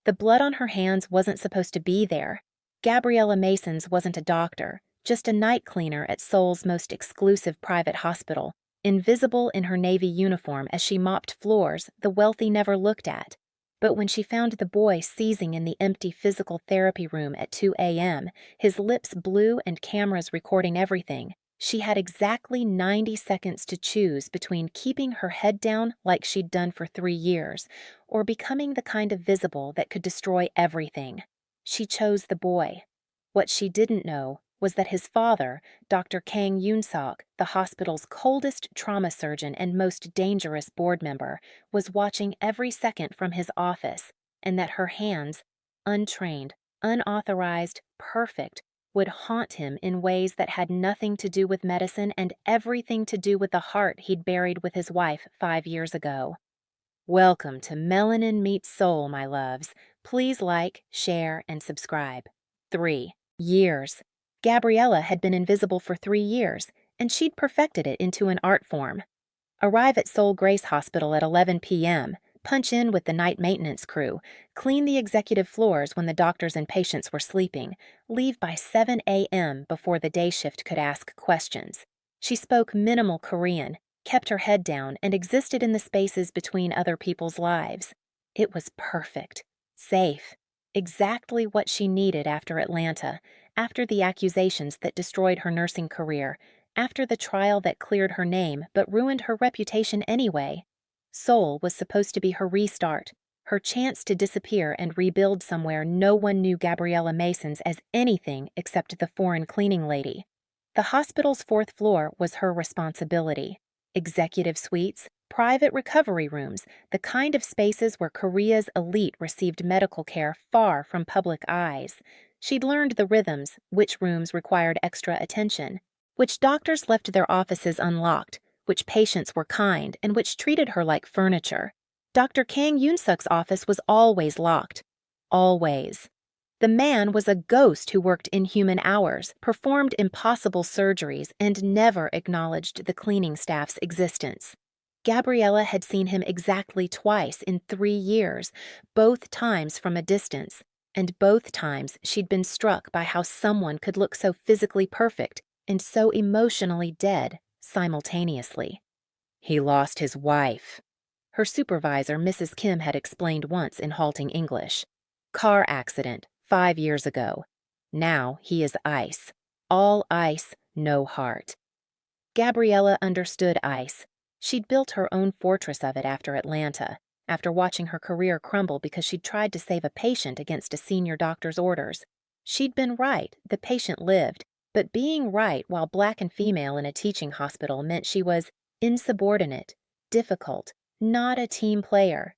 The blood on her hands wasn't supposed to be there. Gabriella Masons wasn't a doctor, just a night cleaner at Seoul's most exclusive private hospital, invisible in her navy uniform as she mopped floors the wealthy never looked at. But when she found the boy seizing in the empty physical therapy room at 2 a.m., his lips blue and cameras recording everything, she had exactly 90 seconds to choose between keeping her head down like she'd done for 3 years, or becoming the kind of visible that could destroy everything. She chose the boy. What she didn't know was that his father, Dr. Kang Yoonseok, the hospital's coldest trauma surgeon and most dangerous board member, was watching every second from his office, and that her hands, untrained, unauthorized, perfect, would haunt him in ways that had nothing to do with medicine and everything to do with the heart he'd buried with his wife 5 years ago. Welcome to Melanin Meets Soul, my loves. Please like, share, and subscribe. 3 years. Gabriella had been invisible for 3 years, and she'd perfected it into an art form. Arrive at Seoul Grace Hospital at 11 p.m., punch in with the night maintenance crew, clean the executive floors when the doctors and patients were sleeping, leave by 7 a.m. before the day shift could ask questions. She spoke minimal Korean, kept her head down, and existed in the spaces between other people's lives. It was perfect, safe, exactly what she needed after Atlanta, after the accusations that destroyed her nursing career, after the trial that cleared her name but ruined her reputation anyway. Seoul was supposed to be her restart, her chance to disappear and rebuild somewhere no one knew Gabriella Masons as anything except the foreign cleaning lady. The hospital's 4th floor was her responsibility. Executive suites, private recovery rooms, the kind of spaces where Korea's elite received medical care far from public eyes. She'd learned the rhythms, which rooms required extra attention, which doctors left their offices unlocked, which patients were kind, and which treated her like furniture. Dr. Kang Yoonseok's office was always locked. Always. The man was a ghost who worked inhuman hours, performed impossible surgeries, and never acknowledged the cleaning staff's existence. Gabriella had seen him exactly twice in 3 years, both times from a distance, and both times she'd been struck by how someone could look so physically perfect and so emotionally dead simultaneously. He lost his wife. Her supervisor, Mrs. Kim, had explained once in halting English. Car accident, 5 years ago. Now he is ice. All ice, no heart. Gabriella understood ice. She'd built her own fortress of it after Atlanta, after watching her career crumble because she'd tried to save a patient against a senior doctor's orders. She'd been right, the patient lived, but being right while black and female in a teaching hospital meant she was insubordinate, difficult, not a team player.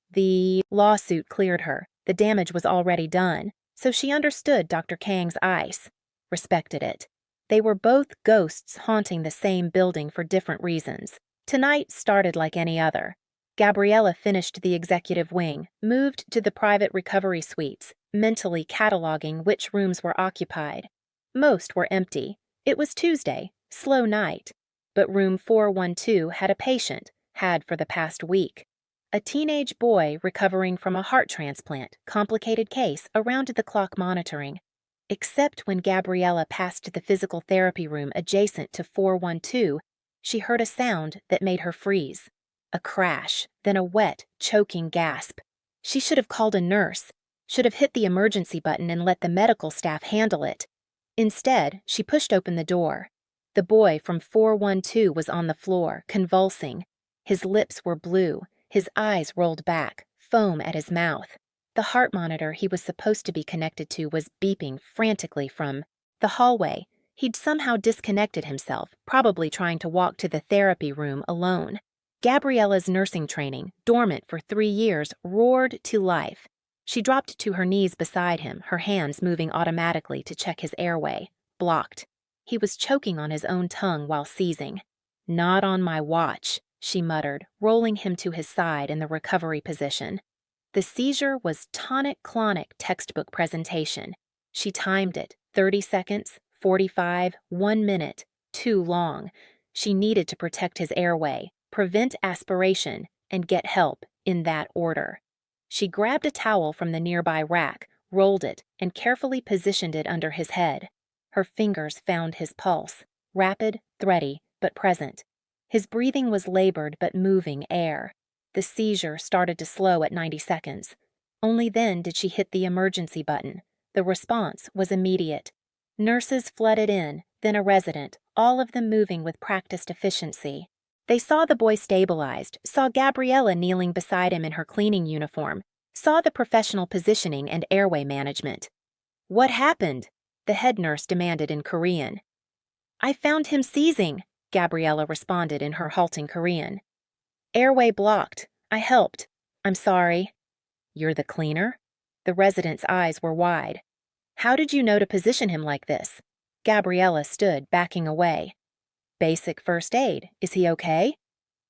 The lawsuit cleared her. The damage was already done, so she understood Dr. Kang's ice, respected it. They were both ghosts haunting the same building for different reasons. Tonight started like any other. Gabriella finished the executive wing, moved to the private recovery suites, mentally cataloging which rooms were occupied. Most were empty. It was Tuesday, slow night. But room 412 had a patient, had for the past week. A teenage boy recovering from a heart transplant, complicated case, around-the-clock monitoring. Except when Gabriella passed the physical therapy room adjacent to 412, she heard a sound that made her freeze. A crash, then a wet, choking gasp. She should have called a nurse, should have hit the emergency button and let the medical staff handle it. Instead, she pushed open the door. The boy from 412 was on the floor, convulsing. His lips were blue, his eyes rolled back, foam at his mouth. The heart monitor he was supposed to be connected to was beeping frantically from the hallway. He'd somehow disconnected himself, probably trying to walk to the therapy room alone. Gabriella's nursing training, dormant for 3 years, roared to life. She dropped to her knees beside him, her hands moving automatically to check his airway. Blocked. He was choking on his own tongue while seizing. "Not on my watch," she muttered, rolling him to his side in the recovery position. The seizure was tonic-clonic textbook presentation. She timed it, 30 seconds, 45, 1 minute, too long. She needed to protect his airway, prevent aspiration, and get help in that order. She grabbed a towel from the nearby rack, rolled it, and carefully positioned it under his head. Her fingers found his pulse, rapid, thready, but present. His breathing was labored but moving air. The seizure started to slow at 90 seconds. Only then did she hit the emergency button. The response was immediate. Nurses flooded in, then a resident, all of them moving with practiced efficiency. They saw the boy stabilized, saw Gabriella kneeling beside him in her cleaning uniform, saw the professional positioning and airway management. "What happened?" the head nurse demanded in Korean. "I found him seizing," Gabriella responded in her halting Korean. "Airway blocked. I helped. I'm sorry." "You're the cleaner?" The resident's eyes were wide. "How did you know to position him like this?" Gabriella stood, backing away. "Basic first aid. Is he okay?"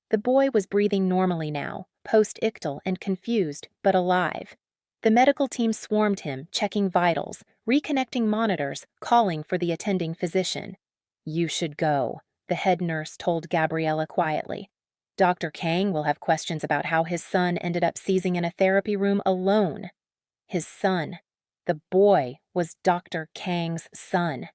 The boy was breathing normally now, post-ictal and confused, but alive. The medical team swarmed him, checking vitals, reconnecting monitors, calling for the attending physician. "You should go," the head nurse told Gabriella quietly. "Dr. Kang will have questions about how his son ended up seizing in a therapy room alone." His son. The boy was Dr. Kang's son.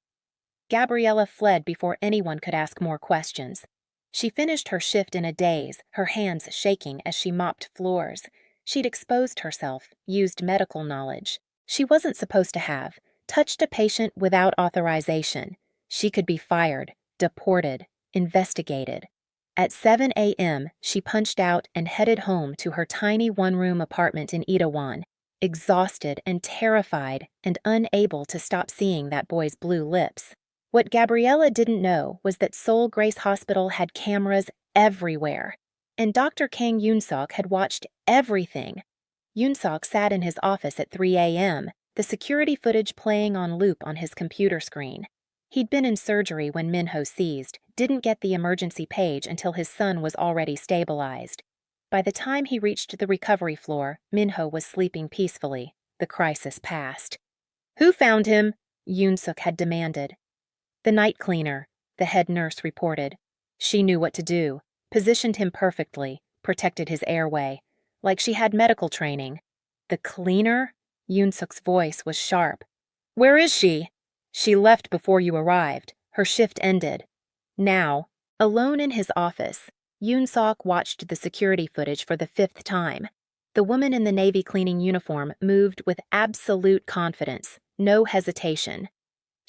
Gabriella fled before anyone could ask more questions. She finished her shift in a daze, her hands shaking as she mopped floors. She'd exposed herself, used medical knowledge she wasn't supposed to have, touched a patient without authorization. She could be fired, deported, investigated. At 7 a.m., she punched out and headed home to her tiny one-room apartment in Itaewon, exhausted and terrified and unable to stop seeing that boy's blue lips. What Gabriella didn't know was that Seoul Grace Hospital had cameras everywhere, and Dr. Kang Yoonseok had watched everything. Yoonseok sat in his office at 3 a.m., the security footage playing on loop on his computer screen. He'd been in surgery when Minho seized, didn't get the emergency page until his son was already stabilized. By the time he reached the recovery floor, Minho was sleeping peacefully. The crisis passed. "Who found him?" Yoonseok had demanded. "The night cleaner," the head nurse reported. She knew what to do, positioned him perfectly, protected his airway, like she had medical training. "The cleaner?" Yoonseok's voice was sharp. "Where is she?" "She left before you arrived. Her shift ended." Now, alone in his office, Yoonseok watched the security footage for the 5th time. The woman in the Navy cleaning uniform moved with absolute confidence, no hesitation.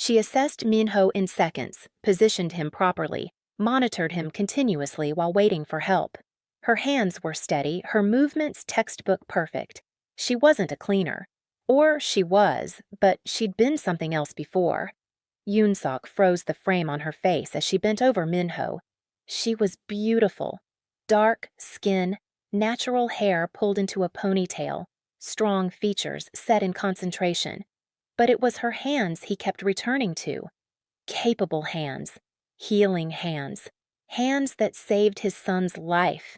She assessed Minho in seconds, positioned him properly, monitored him continuously while waiting for help. Her hands were steady, her movements textbook perfect. She wasn't a cleaner. Or she was, but she'd been something else before. Yoonseok froze the frame on her face as she bent over Minho. She was beautiful. Dark skin, natural hair pulled into a ponytail, strong features set in concentration. But it was her hands he kept returning to. Capable hands, healing hands, hands that saved his son's life.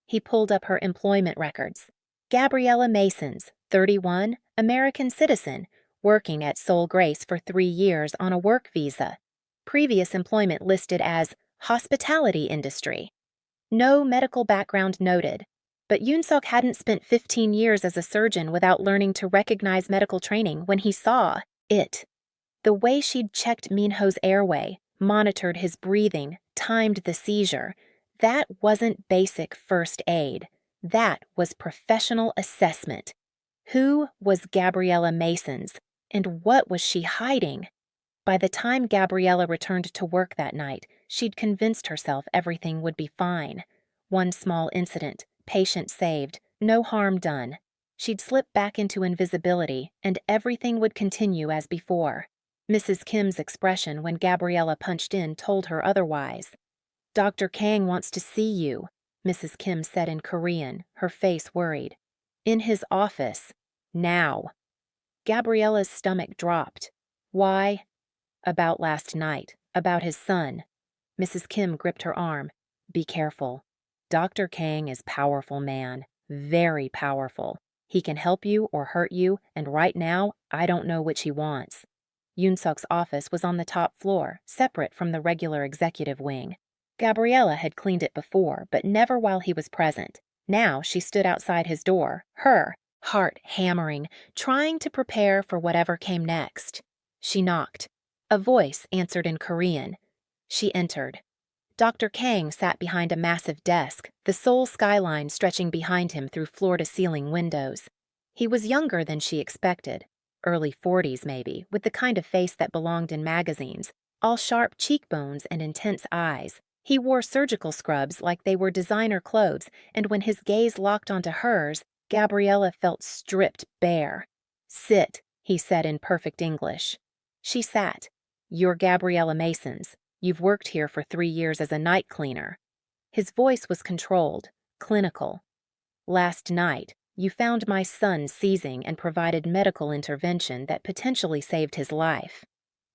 He pulled up her employment records. Gabriella Masons, 31, American citizen, working at Seoul Grace for 3 years on a work visa. Previous employment listed as hospitality industry. No medical background noted. But Yoonseok hadn't spent 15 years as a surgeon without learning to recognize medical training when he saw it. The way she'd checked Minho's airway, monitored his breathing, timed the seizure, that wasn't basic first aid. That was professional assessment. Who was Gabriella Masons, and what was she hiding? By the time Gabriella returned to work that night, she'd convinced herself everything would be fine. One small incident, patient saved, no harm done. She'd slip back into invisibility, and everything would continue as before. Mrs. Kim's expression when Gabriella punched in told her otherwise. "Dr. Kang wants to see you," Mrs. Kim said in Korean, her face worried. "In his office. Now." Gabriella's stomach dropped. "Why?" "About last night. About his son." Mrs. Kim gripped her arm. "Be careful. Dr. Kang is powerful man. Very powerful. He can help you or hurt you, and right now, I don't know which he wants." Yoonseok's office was on the top floor, separate from the regular executive wing. Gabriella had cleaned it before, but never while he was present. Now she stood outside his door, her, heart hammering, trying to prepare for whatever came next. She knocked. A voice answered in Korean. She entered. Dr. Kang sat behind a massive desk, the Seoul skyline stretching behind him through floor-to-ceiling windows. He was younger than she expected, early 40s maybe, with the kind of face that belonged in magazines, all sharp cheekbones and intense eyes. He wore surgical scrubs like they were designer clothes, and when his gaze locked onto hers, Gabriella felt stripped bare. "Sit," he said in perfect English. She sat. "You're Gabriella Masons. You've worked here for 3 years as a night cleaner." His voice was controlled, clinical. "Last night, you found my son seizing and provided medical intervention that potentially saved his life.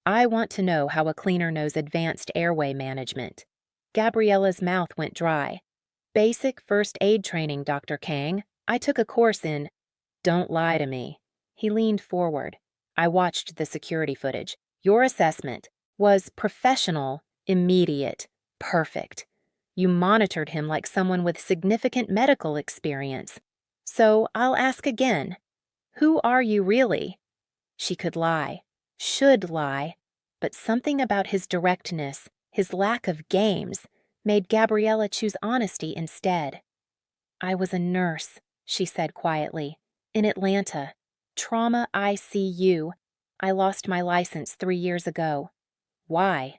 I want to know how a cleaner knows advanced airway management." Gabriella's mouth went dry. "Basic first aid training, Dr. Kang. I took a course in—" "Don't lie to me." He leaned forward. "I watched the security footage. Your assessment was professional, immediate, perfect. You monitored him like someone with significant medical experience. So I'll ask again. Who are you really?" She could lie, should lie, but something about his directness, his lack of games, made Gabriella choose honesty instead. "I was a nurse," she said quietly, "in Atlanta. Trauma ICU. I lost my license 3 years ago." "Why?"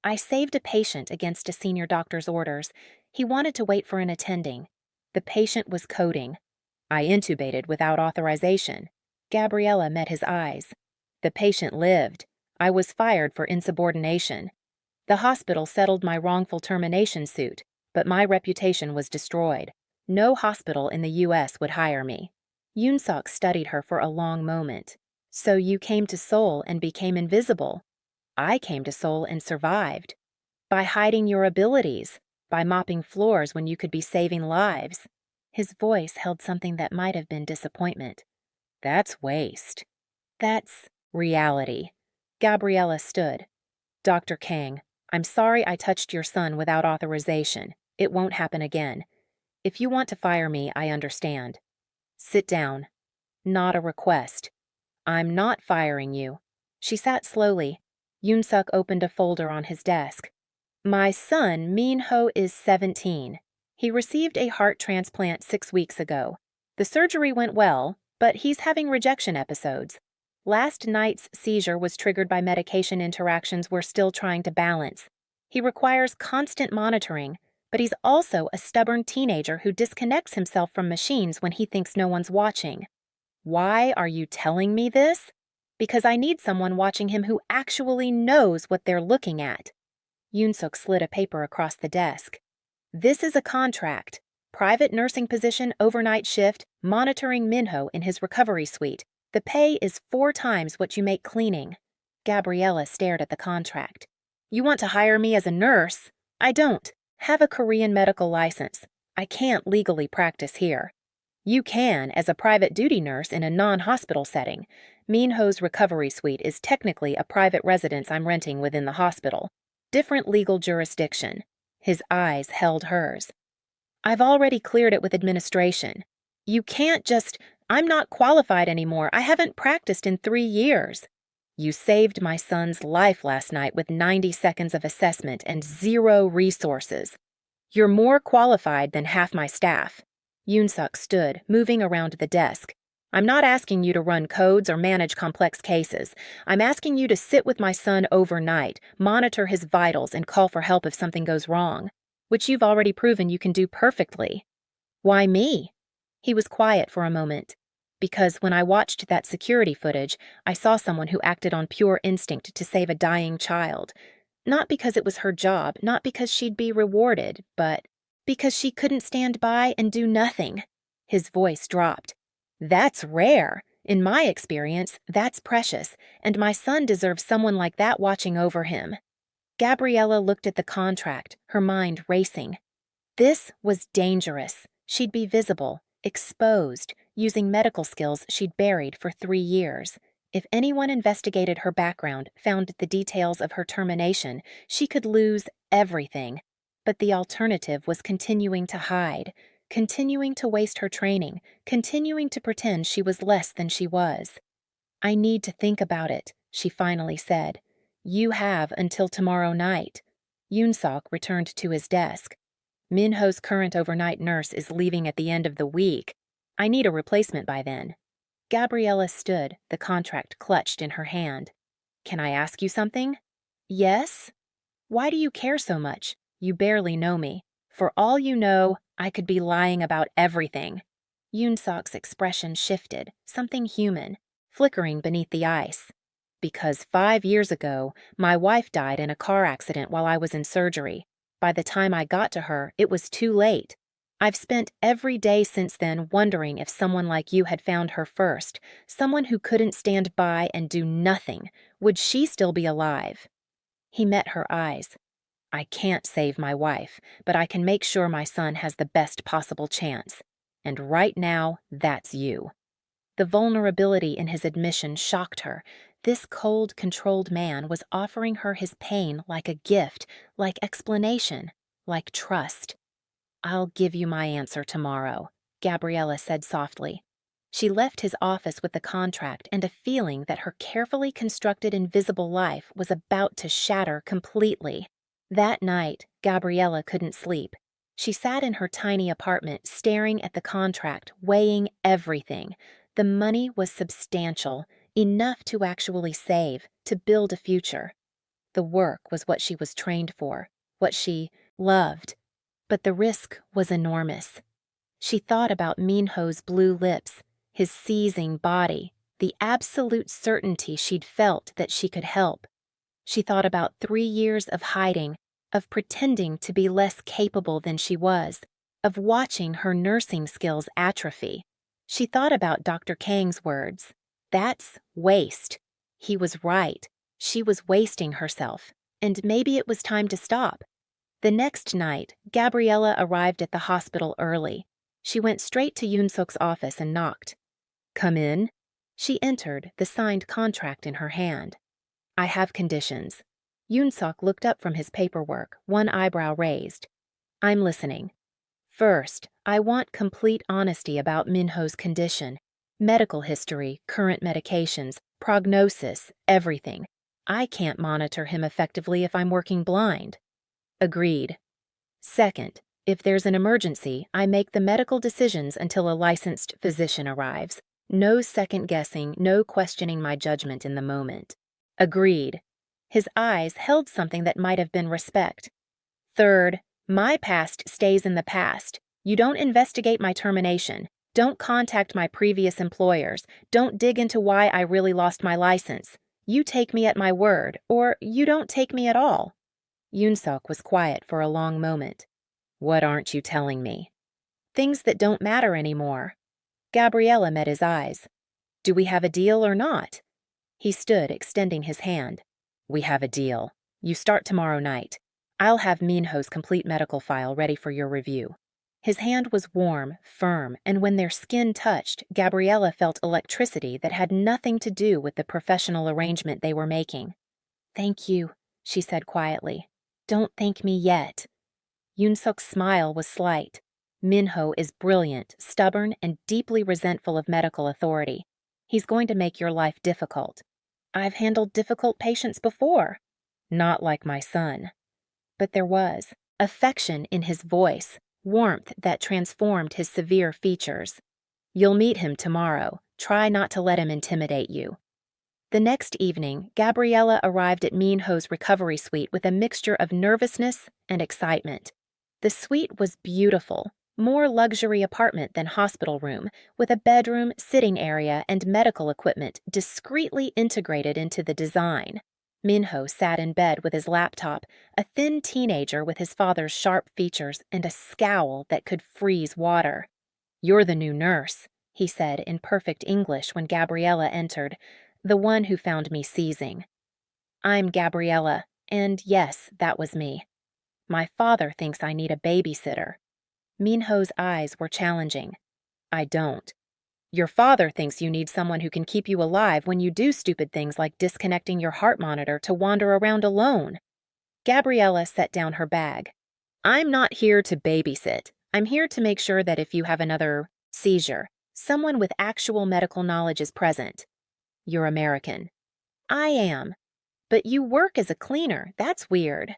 "I saved a patient against a senior doctor's orders. He wanted to wait for an attending. The patient was coding. I intubated without authorization." Gabriella met his eyes. "The patient lived. I was fired for insubordination. The hospital settled my wrongful termination suit, but my reputation was destroyed. No hospital in the U.S. would hire me." Yoonseok studied her for a long moment. "So you came to Seoul and became invisible." "I came to Seoul and survived. By hiding your abilities, by mopping floors when you could be saving lives." His voice held something that might have been disappointment. "That's waste." "That's reality." Gabriella stood. "Dr. Kang, I'm sorry I touched your son without authorization. It won't happen again. If you want to fire me, I understand. Sit down." "Not a request." "I'm not firing you." She sat slowly. Yoonseok opened a folder on his desk. "My son, Minho, is 17. He received a heart transplant 6 weeks ago. The surgery went well, but he's having rejection episodes. Last night's seizure was triggered by medication interactions we're still trying to balance. He requires constant monitoring, but he's also a stubborn teenager who disconnects himself from machines when he thinks no one's watching." "Why are you telling me this?" "Because I need someone watching him who actually knows what they're looking at." Yoonseok slid a paper across the desk. "This is a contract. Private nursing position, overnight shift, monitoring Minho in his recovery suite. The pay is 4 times what you make cleaning." Gabriella stared at the contract. "You want to hire me as a nurse? I don't have a Korean medical license. I can't legally practice here." "You can as a private duty nurse in a non-hospital setting. Minho's recovery suite is technically a private residence I'm renting within the hospital. Different legal jurisdiction." His eyes held hers. "I've already cleared it with administration. You can't just— I'm not qualified anymore. I haven't practiced in 3 years." "You saved my son's life last night with 90 seconds of assessment and 0 resources. You're more qualified than half my staff." Yoonseok stood, moving around the desk. "I'm not asking you to run codes or manage complex cases. I'm asking you to sit with my son overnight, monitor his vitals, and call for help if something goes wrong, which you've already proven you can do perfectly." "Why me?" He was quiet for a moment. "Because when I watched that security footage, I saw someone who acted on pure instinct to save a dying child. Not because it was her job, not because she'd be rewarded, but because she couldn't stand by and do nothing." His voice dropped. "That's rare. In my experience, that's precious, and my son deserves someone like that watching over him." Gabriella looked at the contract, her mind racing. This was dangerous. She'd be visible, exposed, using medical skills she'd buried for 3 years. If anyone investigated her background, found the details of her termination, she could lose everything. But the alternative was continuing to hide. continuing to waste her training, continuing to pretend she was less than she was. I need to think about it, she finally said. You have until tomorrow night. Yoonseok returned to his desk. Minho's current overnight nurse is leaving at the end of the week. I need a replacement by then. Gabriella stood, the contract clutched in her hand. Can I ask you something? Yes? Why do you care so much? You barely know me. For all you know, I could be lying about everything. Yoonseok's expression shifted, something human, flickering beneath the ice. Because 5 years ago, my wife died in a car accident while I was in surgery. By the time I got to her, it was too late. I've spent every day since then wondering if someone like you had found her first, someone who couldn't stand by and do nothing. Would she still be alive? He met her eyes. I can't save my wife, but I can make sure my son has the best possible chance. And right now, that's you. The vulnerability in his admission shocked her. This cold, controlled man was offering her his pain like a gift, like explanation, like trust. I'll give you my answer tomorrow, Gabriella said softly. She left his office with the contract and a feeling that her carefully constructed invisible life was about to shatter completely. That night, Gabriella couldn't sleep. She sat in her tiny apartment, staring at the contract, weighing everything. The money was substantial, enough to actually save, to build a future. The work was what she was trained for, what she loved. But the risk was enormous. She thought about Minho's blue lips, his seizing body, the absolute certainty she'd felt that she could help. She thought about 3 years of hiding, of pretending to be less capable than she was, of watching her nursing skills atrophy. She thought about Dr. Kang's words. That's waste. He was right. She was wasting herself, and maybe it was time to stop. The next night, Gabriella arrived at the hospital early. She went straight to Yoonseok's office and knocked. Come in. She entered, the signed contract in her hand. I have conditions. Yoonseok looked up from his paperwork, one eyebrow raised. I'm listening. First, I want complete honesty about Minho's condition. Medical history, current medications, prognosis, everything. I can't monitor him effectively if I'm working blind. Agreed. Second, if there's an emergency, I make the medical decisions until a licensed physician arrives. No second-guessing, no questioning my judgment in the moment. Agreed. His eyes held something that might have been respect. Third, my past stays in the past. You don't investigate my termination. Don't contact my previous employers. Don't dig into why I really lost my license. You take me at my word, or you don't take me at all. Yoonseok was quiet for a long moment. What aren't you telling me? Things that don't matter anymore. Gabriella met his eyes. Do we have a deal or not? He stood, extending his hand. We have a deal. You start tomorrow night. I'll have Minho's complete medical file ready for your review. His hand was warm, firm, and when their skin touched, Gabriella felt electricity that had nothing to do with the professional arrangement they were making. Thank you, she said quietly. Don't thank me yet. Yoonseok's smile was slight. Minho is brilliant, stubborn, and deeply resentful of medical authority. He's going to make your life difficult. I've handled difficult patients before. Not like my son. But there was affection in his voice, warmth that transformed his severe features. You'll meet him tomorrow. Try not to let him intimidate you. The next evening, Gabriella arrived at Minho's recovery suite with a mixture of nervousness and excitement. The suite was beautiful, more luxury apartment than hospital room, with a bedroom, sitting area, and medical equipment discreetly integrated into the design. Minho sat in bed with his laptop, a thin teenager with his father's sharp features and a scowl that could freeze water. You're the new nurse, he said in perfect English when Gabriella entered, the one who found me seizing. I'm Gabriella, and yes, that was me. My father thinks I need a babysitter. Minho's eyes were challenging. I don't. Your father thinks you need someone who can keep you alive when you do stupid things like disconnecting your heart monitor to wander around alone. Gabriella set down her bag. I'm not here to babysit. I'm here to make sure that if you have another seizure, someone with actual medical knowledge is present. You're American. I am. But you work as a cleaner. That's weird.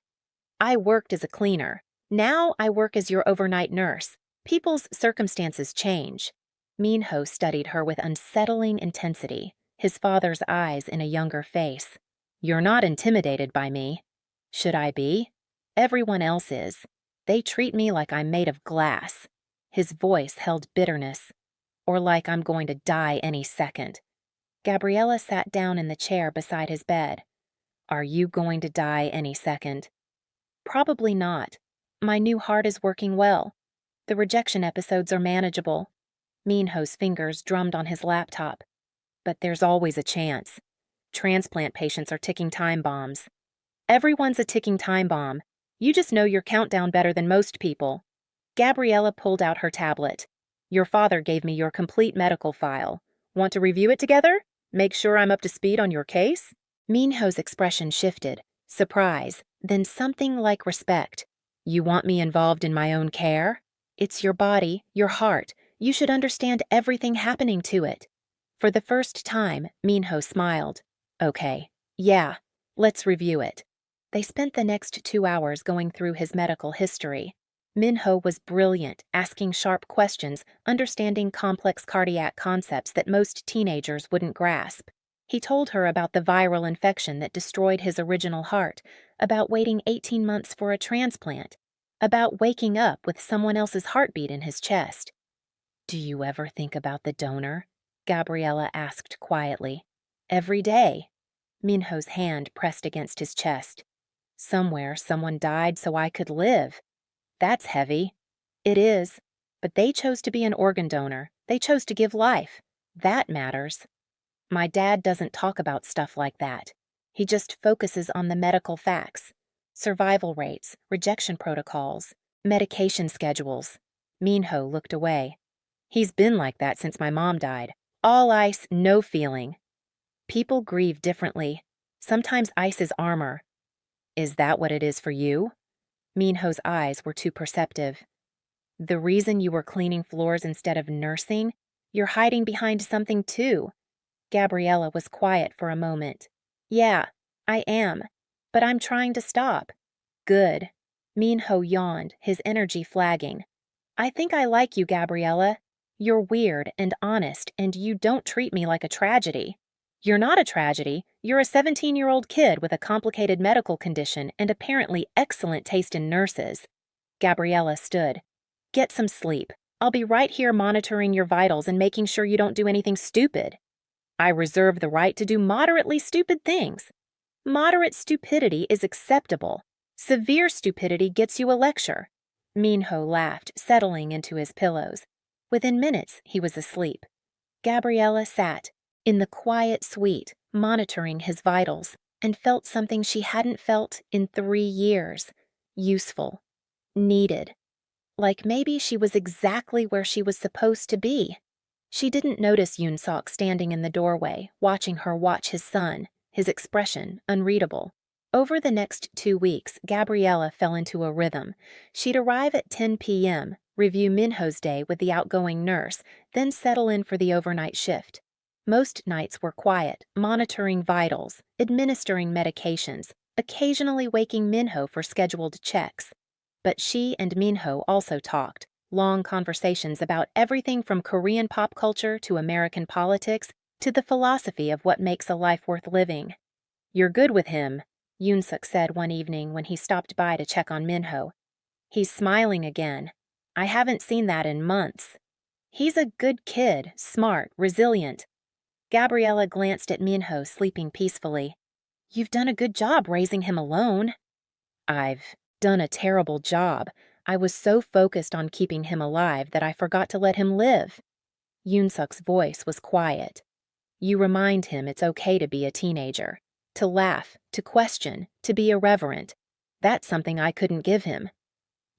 I worked as a cleaner. Now I work as your overnight nurse. People's circumstances change. Minho studied her with unsettling intensity, his father's eyes in a younger face. You're not intimidated by me. Should I be? Everyone else is. They treat me like I'm made of glass. His voice held bitterness. Or like I'm going to die any second. Gabriella sat down in the chair beside his bed. Are you going to die any second? Probably not. My new heart is working well. The rejection episodes are manageable. Minho's fingers drummed on his laptop. But there's always a chance. Transplant patients are ticking time bombs. Everyone's a ticking time bomb. You just know your countdown better than most people. Gabriella pulled out her tablet. Your father gave me your complete medical file. Want to review it together? Make sure I'm up to speed on your case? Minho's expression shifted. Surprise, then something like respect. You want me involved in my own care? It's your body, your heart. You should understand everything happening to it. For the first time, Minho smiled. Okay, yeah, let's review it. They spent the next 2 hours going through his medical history. Minho was brilliant, asking sharp questions, understanding complex cardiac concepts that most teenagers wouldn't grasp. He told her about the viral infection that destroyed his original heart, about waiting 18 months for a transplant, about waking up with someone else's heartbeat in his chest. Do you ever think about the donor? Gabriella asked quietly. Every day. Minho's hand pressed against his chest. Somewhere someone died so I could live. That's heavy. It is. But they chose to be an organ donor. They chose to give life. That matters. My dad doesn't talk about stuff like that. He just focuses on the medical facts. Survival rates, rejection protocols, medication schedules. Minho looked away. He's been like that since my mom died. All ice, no feeling. People grieve differently. Sometimes ice is armor. Is that what it is for you? Minho's eyes were too perceptive. The reason you were cleaning floors instead of nursing? You're hiding behind something too. Gabriella was quiet for a moment. Yeah, I am. But I'm trying to stop. Good. Minho yawned, his energy flagging. I think I like you, Gabriella. You're weird and honest, and you don't treat me like a tragedy. You're not a tragedy. You're a 17-year-old kid with a complicated medical condition and apparently excellent taste in nurses. Gabriella stood. Get some sleep. I'll be right here monitoring your vitals and making sure you don't do anything stupid. I reserve the right to do moderately stupid things. Moderate stupidity is acceptable. Severe stupidity gets you a lecture. Minho laughed, settling into his pillows. Within minutes, he was asleep. Gabriella sat, in the quiet suite, monitoring his vitals, and felt something she hadn't felt in 3 years. Useful. Needed. Like maybe she was exactly where she was supposed to be. She didn't notice Yoonseok standing in the doorway, watching her watch his son, his expression unreadable. Over the next 2 weeks, Gabriella fell into a rhythm. She'd arrive at 10 p.m., review Minho's day with the outgoing nurse, then settle in for the overnight shift. Most nights were quiet, monitoring vitals, administering medications, occasionally waking Minho for scheduled checks. But she and Minho also talked, long conversations about everything from Korean pop culture to American politics to the philosophy of what makes a life worth living. You're good with him, Yoonseok said one evening when he stopped by to check on Minho. He's smiling again. I haven't seen that in months. He's a good kid, smart, resilient. Gabriella glanced at Minho sleeping peacefully. You've done a good job raising him alone. I've done a terrible job. I was so focused on keeping him alive that I forgot to let him live. Yoonseok's voice was quiet. You remind him it's okay to be a teenager, to laugh, to question, to be irreverent. That's something I couldn't give him.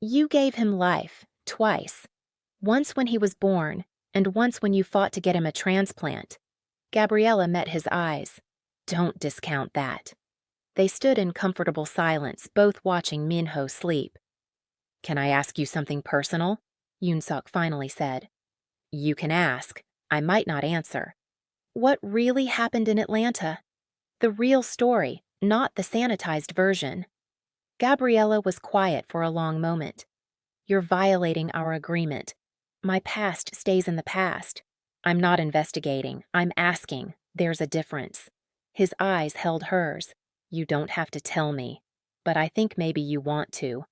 You gave him life, twice. Once when he was born, and once when you fought to get him a transplant. Gabriella met his eyes. Don't discount that. They stood in comfortable silence, both watching Minho sleep. Can I ask you something personal? Yoonseok finally said. You can ask. I might not answer. What really happened in Atlanta? The real story, not the sanitized version. Gabriella was quiet for a long moment. You're violating our agreement. My past stays in the past. I'm not investigating. I'm asking. There's a difference. His eyes held hers. You don't have to tell me. But I think maybe you want to.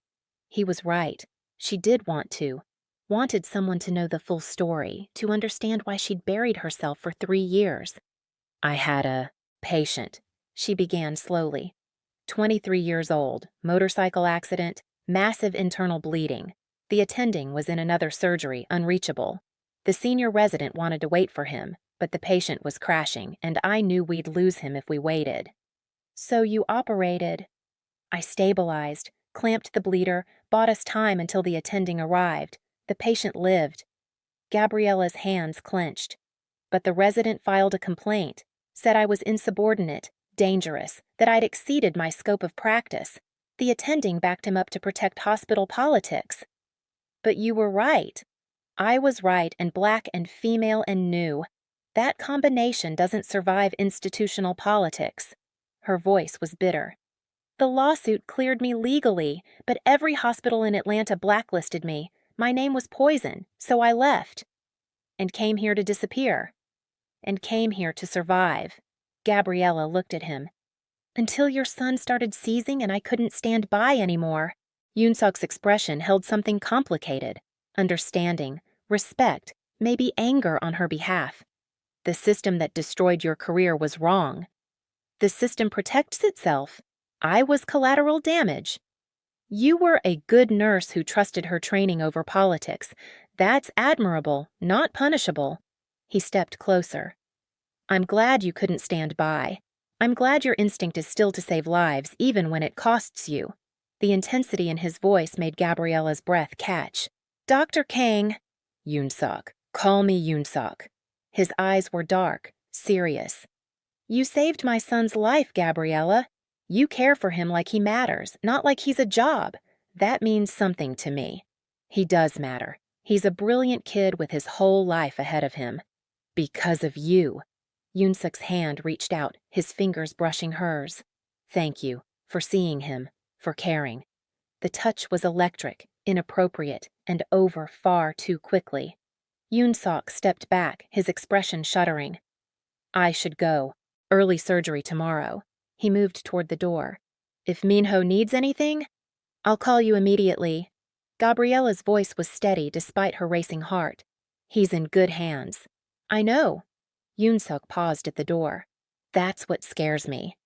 He was right. She did want to. Wanted someone to know the full story, to understand why she'd buried herself for 3 years. I had a patient, she began slowly. 23 years old, motorcycle accident, massive internal bleeding. The attending was in another surgery, unreachable. The senior resident wanted to wait for him, but the patient was crashing, and I knew we'd lose him if we waited. So you operated. I stabilized, clamped the bleeder, bought us time until the attending arrived. The patient lived. Gabriella's hands clenched. But the resident filed a complaint, said I was insubordinate, dangerous, that I'd exceeded my scope of practice. The attending backed him up to protect hospital politics. But you were right. I was right, and black and female and new. That combination doesn't survive institutional politics. Her voice was bitter. The lawsuit cleared me legally, but every hospital in Atlanta blacklisted me. My name was poison, so I left. And came here to disappear. And came here to survive. Gabriella looked at him. Until your son started seizing and I couldn't stand by anymore. Yoonseok's expression held something complicated. Understanding, respect, maybe anger on her behalf. The system that destroyed your career was wrong. The system protects itself. I was collateral damage. You were a good nurse who trusted her training over politics. That's admirable, not punishable. He stepped closer. I'm glad you couldn't stand by. I'm glad your instinct is still to save lives, even when it costs you. The intensity in his voice made Gabriella's breath catch. Dr. Kang. Yoonseok. Call me Yoonseok. His eyes were dark, serious. You saved my son's life, Gabriella. You care for him like he matters, not like he's a job. That means something to me. He does matter. He's a brilliant kid with his whole life ahead of him. Because of you. Yoonseok's hand reached out, his fingers brushing hers. Thank you for seeing him, for caring. The touch was electric, inappropriate, and over far too quickly. Yoonseok stepped back, his expression shuddering. I should go. Early surgery tomorrow. He moved toward the door. If Minho needs anything, I'll call you immediately. Gabriella's voice was steady despite her racing heart. He's in good hands. I know. Yoonseok paused at the door. That's what scares me.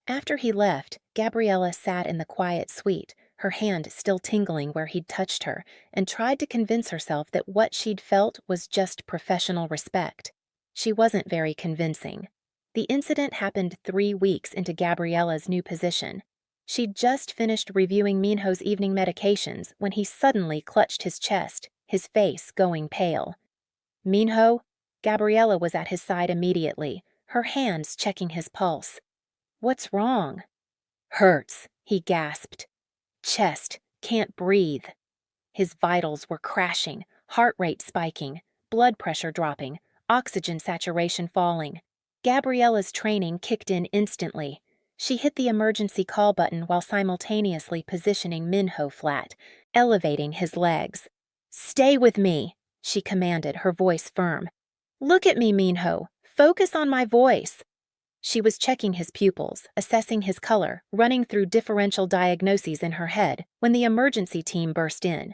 After he left, Gabriella sat in the quiet suite, her hand still tingling where he'd touched her, and tried to convince herself that what she'd felt was just professional respect. She wasn't very convincing. The incident happened 3 weeks into Gabriella's new position. She'd just finished reviewing Minho's evening medications when he suddenly clutched his chest, his face going pale. Minho? Gabriella was at his side immediately, her hands checking his pulse. What's wrong? Hurts, he gasped. Chest, can't breathe. His vitals were crashing, heart rate spiking, blood pressure dropping, oxygen saturation falling. Gabriella's training kicked in instantly. She hit the emergency call button while simultaneously positioning Minho flat, elevating his legs. Stay with me, she commanded, her voice firm. Look at me, Minho. Focus on my voice. She was checking his pupils, assessing his color, running through differential diagnoses in her head when the emergency team burst in.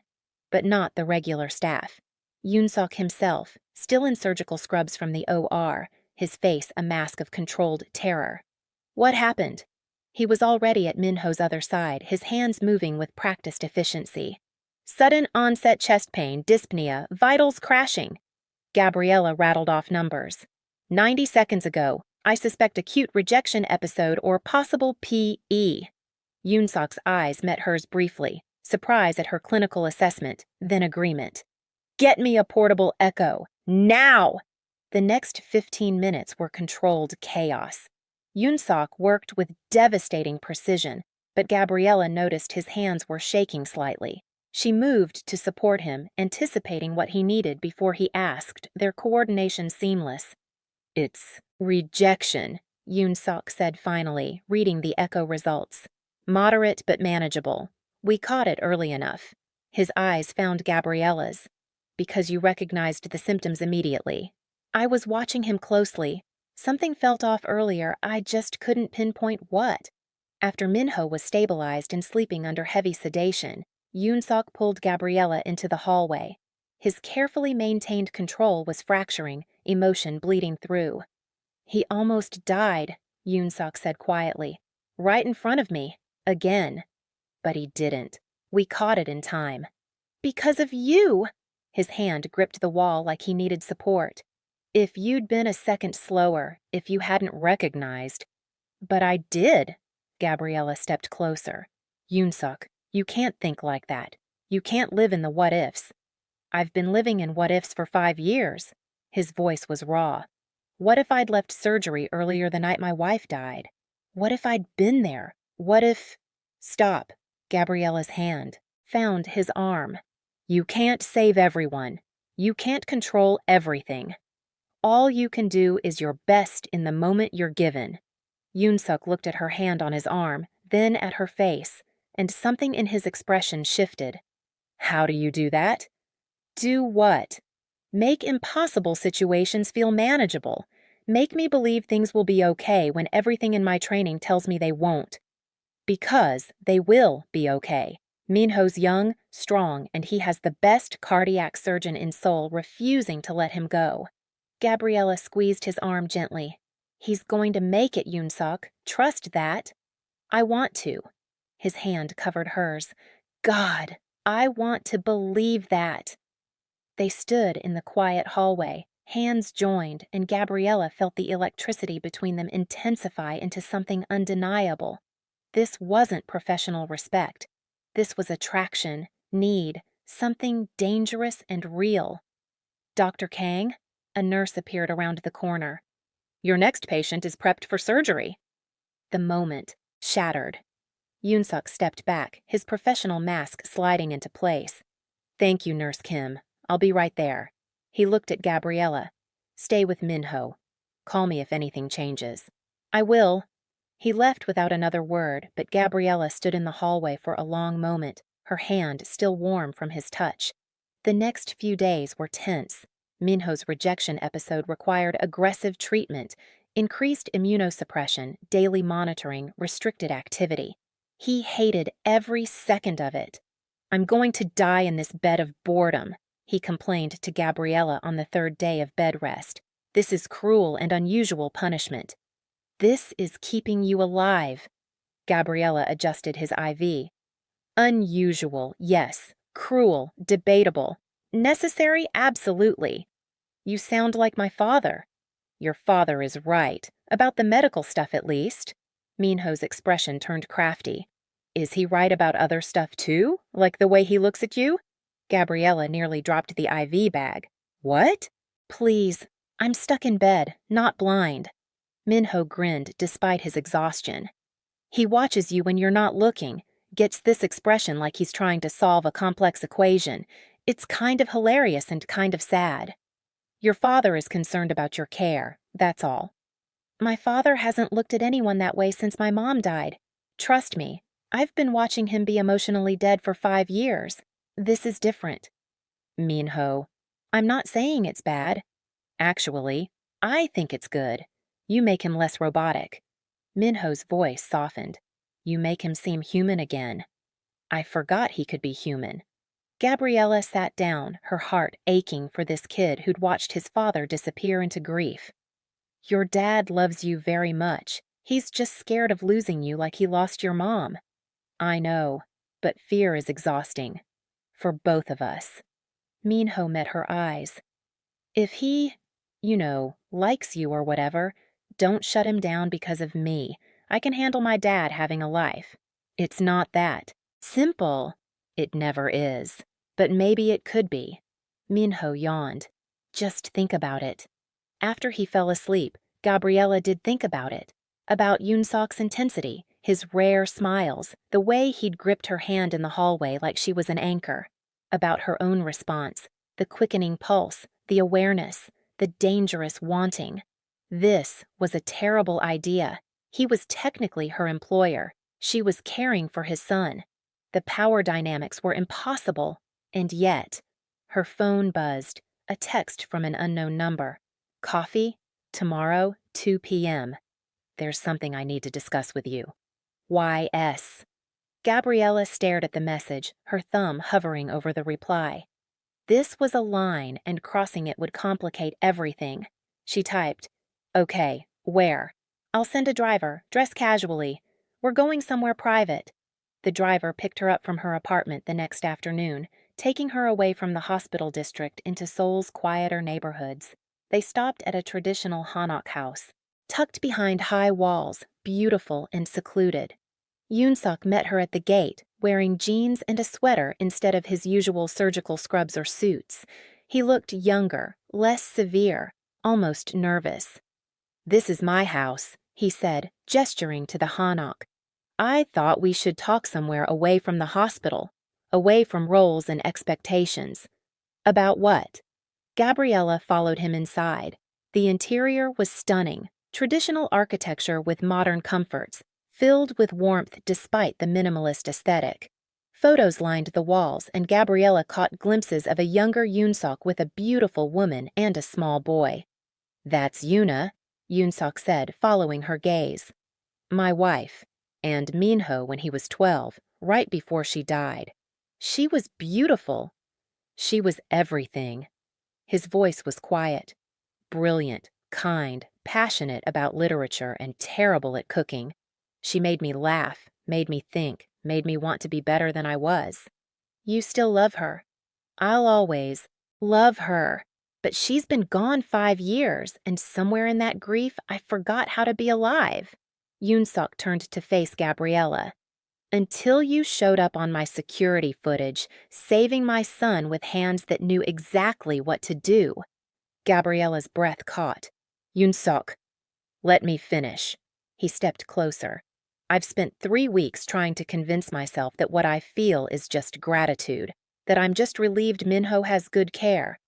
But not the regular staff. Yoonseok himself, still in surgical scrubs from the OR, his face a mask of controlled terror. What happened? He was already at Minho's other side, his hands moving with practiced efficiency. Sudden onset chest pain, dyspnea, vitals crashing. Gabriella rattled off numbers. 90 seconds ago, I suspect acute rejection episode or possible PE. Yoonseok's eyes met hers briefly, surprise at her clinical assessment, then agreement. Get me a portable echo, now! The next 15 minutes were controlled chaos. Yoonseok worked with devastating precision, but Gabriella noticed his hands were shaking slightly. She moved to support him, anticipating what he needed before he asked, their coordination seamless. It's rejection, Yoonseok said finally, reading the echo results. Moderate but manageable. We caught it early enough. His eyes found Gabriella's. Because you recognized the symptoms immediately. I was watching him closely. Something felt off earlier, I just couldn't pinpoint what. After Minho was stabilized and sleeping under heavy sedation, Yoonseok pulled Gabriella into the hallway. His carefully maintained control was fracturing, emotion bleeding through. He almost died, Yoonseok said quietly. Right in front of me. Again. But he didn't. We caught it in time. Because of you! His hand gripped the wall like he needed support. If you'd been a second slower, if you hadn't recognized. But I did. Gabriella stepped closer. Yoonseok, you can't think like that. You can't live in the what-ifs. I've been living in what-ifs for 5 years. His voice was raw. What if I'd left surgery earlier the night my wife died? What if I'd been there? What if... Stop. Gabriella's hand found his arm. You can't save everyone. You can't control everything. All you can do is your best in the moment you're given. Yoonseok looked at her hand on his arm, then at her face, and something in his expression shifted. How do you do that? Do what? Make impossible situations feel manageable. Make me believe things will be okay when everything in my training tells me they won't. Because they will be okay. Minho's young, strong, and he has the best cardiac surgeon in Seoul refusing to let him go. Gabriella squeezed his arm gently. He's going to make it, Yoonseok. Trust that. I want to. His hand covered hers. God, I want to believe that. They stood in the quiet hallway, hands joined, and Gabriella felt the electricity between them intensify into something undeniable. This wasn't professional respect. This was attraction, need, something dangerous and real. Dr. Kang? A nurse appeared around the corner. Your next patient is prepped for surgery. The moment shattered. Yoonseok stepped back, his professional mask sliding into place. Thank you, Nurse Kim. I'll be right there. He looked at Gabriella. Stay with Minho. Call me if anything changes. I will. He left without another word, but Gabriella stood in the hallway for a long moment, her hand still warm from his touch. The next few days were tense. Minho's rejection episode required aggressive treatment, increased immunosuppression, daily monitoring, restricted activity. He hated every second of it. I'm going to die in this bed of boredom, he complained to Gabriella on the 3rd day of bed rest. This is cruel and unusual punishment. This is keeping you alive. Gabriella adjusted his IV. Unusual, yes. Cruel, debatable. Necessary, absolutely. You sound like my father. Your father is right. About the medical stuff, at least. Minho's expression turned crafty. Is he right about other stuff, too? Like the way he looks at you? Gabriella nearly dropped the IV bag. What? Please, I'm stuck in bed, not blind. Minho grinned despite his exhaustion. He watches you when you're not looking, gets this expression like he's trying to solve a complex equation. It's kind of hilarious and kind of sad. Your father is concerned about your care, that's all. My father hasn't looked at anyone that way since my mom died. Trust me, I've been watching him be emotionally dead for 5 years. This is different. Minho, I'm not saying it's bad. Actually, I think it's good. You make him less robotic. Minho's voice softened. You make him seem human again. I forgot he could be human. Gabriella sat down, her heart aching for this kid who'd watched his father disappear into grief. Your dad loves you very much. He's just scared of losing you like he lost your mom. I know, but fear is exhausting. For both of us. Minho met her eyes. If he, likes you or whatever, don't shut him down because of me. I can handle my dad having a life. It's not that. Simple. It never is. But maybe it could be. Minho yawned. Just think about it. After he fell asleep, Gabriella did think about it. About Yoonseok's intensity, his rare smiles, the way he'd gripped her hand in the hallway like she was an anchor. About her own response, the quickening pulse, the awareness, the dangerous wanting. This was a terrible idea. He was technically her employer. She was caring for his son. The power dynamics were impossible, and yet, her phone buzzed, a text from an unknown number. Coffee? Tomorrow, 2 p.m. There's something I need to discuss with you. Y.S. Gabriella stared at the message, her thumb hovering over the reply. This was a line, and crossing it would complicate everything. She typed, "Okay, where? I'll send a driver, dress casually. We're going somewhere private." The driver picked her up from her apartment the next afternoon, taking her away from the hospital district into Seoul's quieter neighborhoods. They stopped at a traditional hanok house, tucked behind high walls, beautiful and secluded. Yoonseok met her at the gate, wearing jeans and a sweater instead of his usual surgical scrubs or suits. He looked younger, less severe, almost nervous. "This is my house," he said, gesturing to the hanok. "I thought we should talk somewhere away from the hospital, away from roles and expectations." "About what?" Gabriella followed him inside. The interior was stunning, traditional architecture with modern comforts, filled with warmth despite the minimalist aesthetic. Photos lined the walls, and Gabriella caught glimpses of a younger Yoonseok with a beautiful woman and a small boy. "That's Yoona," Yoonseok said, following her gaze. "My wife, and Minho when he was 12, right before she died. She was beautiful. She was everything." His voice was quiet. "Brilliant, kind, passionate about literature, and terrible at cooking. She made me laugh, made me think, made me want to be better than I was." "You still love her?" "I'll always love her. But she's been gone 5 years, and somewhere in that grief I forgot how to be alive." Yoonseok turned to face Gabriella. "Until you showed up on my security footage, saving my son with hands that knew exactly what to do." Gabriella's breath caught. "Yoonseok, let me finish." He stepped closer. "I've spent 3 weeks trying to convince myself that what I feel is just gratitude, that I'm just relieved Minho has good care.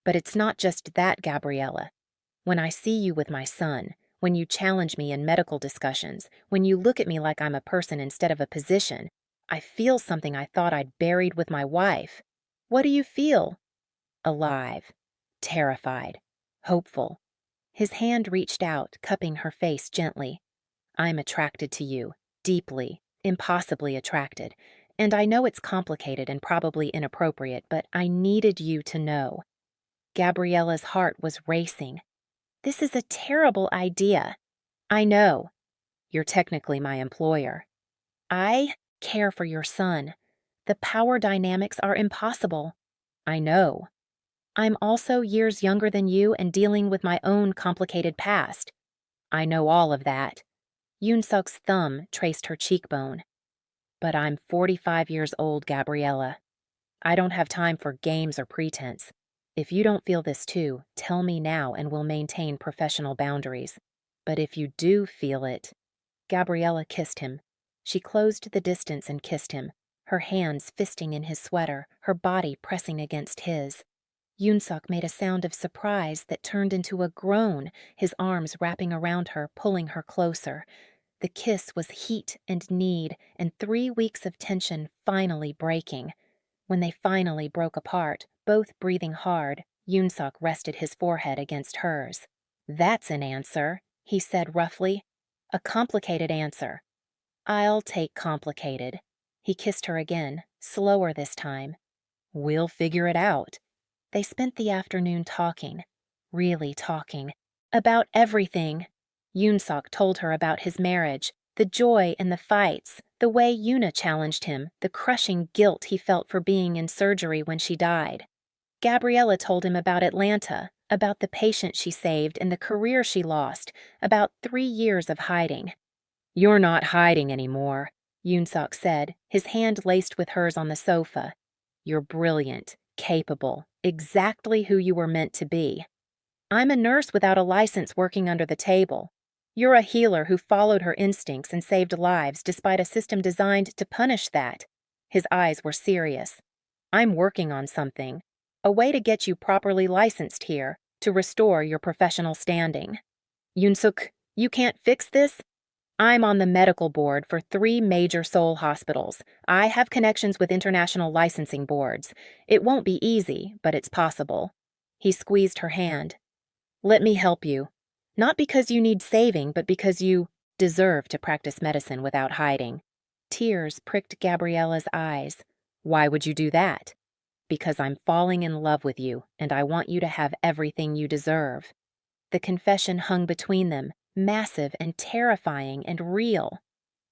But it's not just that, Gabriella. When I see you with my son, when you challenge me in medical discussions, when you look at me like I'm a person instead of a position, I feel something I thought I'd buried with my wife." "What do you feel?" "Alive, terrified, hopeful." His hand reached out, cupping her face gently. "I'm attracted to you, deeply, impossibly attracted, and I know it's complicated and probably inappropriate, but I needed you to know." Gabriella's heart was racing. "This is a terrible idea." "I know. You're technically my employer." "I care for your son. The power dynamics are impossible." "I know. I'm also years younger than you and dealing with my own complicated past." "I know all of that." Yoonseok's thumb traced her cheekbone. "But I'm 45 years old, Gabriella. I don't have time for games or pretense. If you don't feel this too, tell me now and we'll maintain professional boundaries. But if you do feel it..." Gabriella kissed him. She closed the distance and kissed him, her hands fisting in his sweater, her body pressing against his. Yoonseok made a sound of surprise that turned into a groan, his arms wrapping around her, pulling her closer. The kiss was heat and need, and 3 weeks of tension finally breaking. When they finally broke apart, both breathing hard, Yoonseok rested his forehead against hers. "That's an answer," he said roughly. "A complicated answer." "I'll take complicated." He kissed her again, slower this time. "We'll figure it out." They spent the afternoon talking, really talking, about everything. Yoonseok told her about his marriage, the joy and the fights, the way Yoona challenged him, the crushing guilt he felt for being in surgery when she died. Gabriella told him about Atlanta, about the patient she saved and the career she lost, about 3 years of hiding. "You're not hiding anymore," Yoonseok said, his hand laced with hers on the sofa. "You're brilliant, capable, exactly who you were meant to be." "I'm a nurse without a license working under the table." You're a healer who followed her instincts and saved lives despite a system designed to punish that." His eyes were serious. "I'm working on something. A way to get you properly licensed here, to restore your professional standing." "Yoonseok, you can't fix this?" "I'm on the medical board for 3 major Seoul hospitals. I have connections with international licensing boards. It won't be easy, but it's possible." He squeezed her hand. "Let me help you. Not because you need saving, but because you deserve to practice medicine without hiding." Tears pricked Gabriella's eyes. "Why would you do that?" "Because I'm falling in love with you, and I want you to have everything you deserve." The confession hung between them, massive and terrifying and real.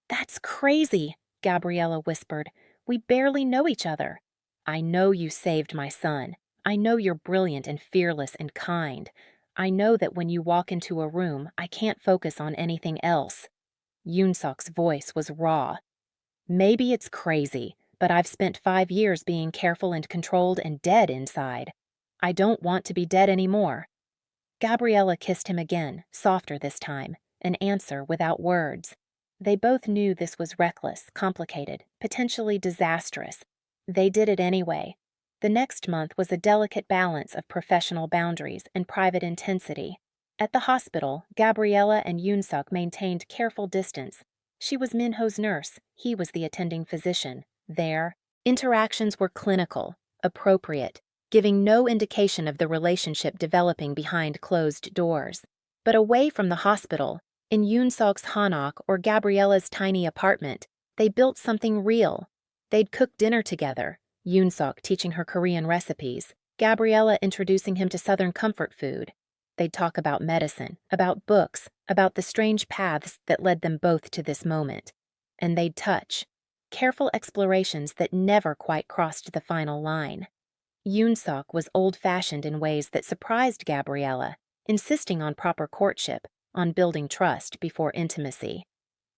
"That's crazy," Gabriella whispered. "We barely know each other." "I know you saved my son. I know you're brilliant and fearless and kind. I know that when you walk into a room, I can't focus on anything else." Yoonseok's voice was raw. "Maybe it's crazy, but I've spent 5 years being careful and controlled and dead inside. I don't want to be dead anymore." Gabriella kissed him again, softer this time, an answer without words. They both knew this was reckless, complicated, potentially disastrous. They did it anyway. The next month was a delicate balance of professional boundaries and private intensity. At the hospital, Gabriella and Yoonseok maintained careful distance. She was Minho's nurse, he was the attending physician. Their interactions were clinical, appropriate, giving no indication of the relationship developing behind closed doors. But away from the hospital, in Yoonseok's hanok or Gabriella's tiny apartment, they built something real. They'd cook dinner together, Yoonseok teaching her Korean recipes, Gabriella introducing him to Southern comfort food. They'd talk about medicine, about books, about the strange paths that led them both to this moment. And they'd touch. Careful explorations that never quite crossed the final line. Yoonseok was old-fashioned in ways that surprised Gabriella, insisting on proper courtship, on building trust before intimacy.